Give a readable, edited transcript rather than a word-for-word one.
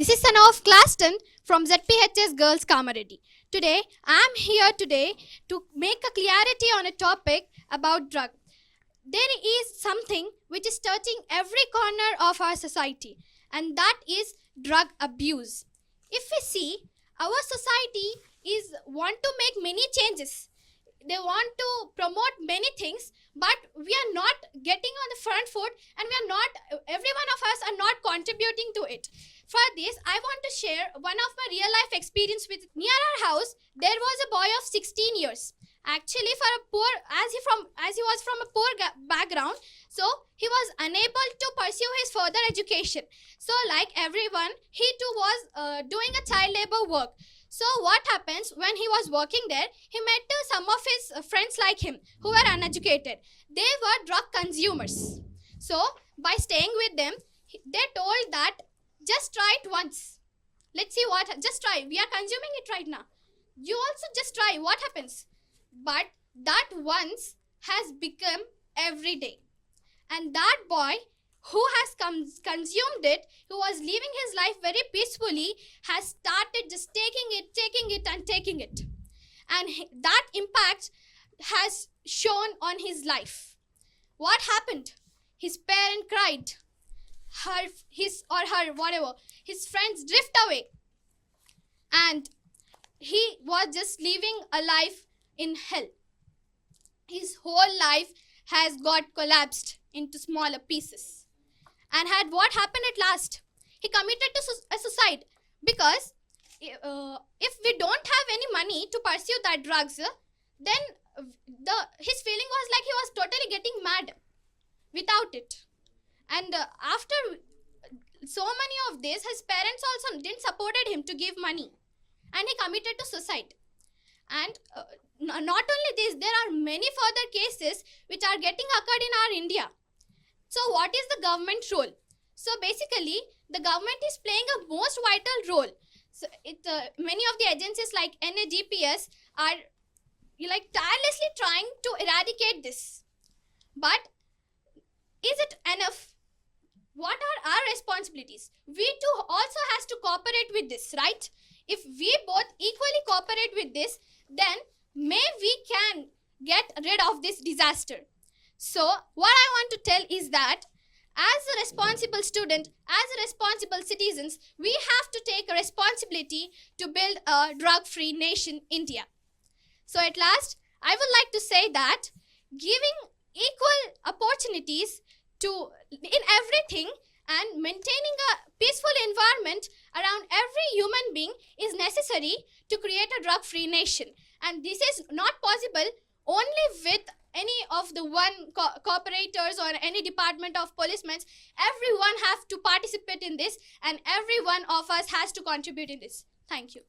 This is Sana of Class 10 from ZPHS Girls Kamaredi. Today, I am here today to make a clarity on a topic about drug. There is something which is touching every corner of our society, and that is drug abuse. If we see, our society is want to make many changes. They want to promote many things, but we are not getting on the front foot, and we are not, every one of us are not contributing to it. For this, I want to share one of my real life experience with near our house. There was a boy of 16 years. Actually, for a poor, as he was from a poor background, so he was unable to pursue his further education. So, like everyone, he too was doing a child labor work. So what happens when he was working there, he met some of his friends like him who were uneducated. They were drug consumers. So by staying with them, they told that just try it once. Let's see what, just try. We are consuming it right now. You also just try what happens. But that once has become every day. And that boy who has consumed it, who was living his life very peacefully, has started just taking it. And that impact has shown on his life. What happened? His parent cried. His friends drift away. And he was just living a life in hell. His whole life has got collapsed into smaller pieces. And had what happened at last? He committed to a suicide because if we don't have any money to pursue that drugs, then his feeling was like he was totally getting mad without it. And after so many of this, his parents also didn't supported him to give money, and he committed to suicide. And not only this, there are many further cases which are getting occurred in our India. So what is the government role? So basically, the government is playing a most vital role. So many of the agencies like NAGPS are tirelessly trying to eradicate this. But is it enough? What are our responsibilities? We too also has to cooperate with this, right? If we both equally cooperate with this, then may we can get rid of this disaster. So what I want to tell is that as a responsible student, as a responsible citizens, we have to take a responsibility to build a drug-free nation, India. So at last, I would like to say that giving equal opportunities to in everything and maintaining a peaceful environment around every human being is necessary to create a drug-free nation. And this is not possible only with any of the cooperators or any department of policemen. Everyone have to participate in this, and every one of us has to contribute in this. Thank you.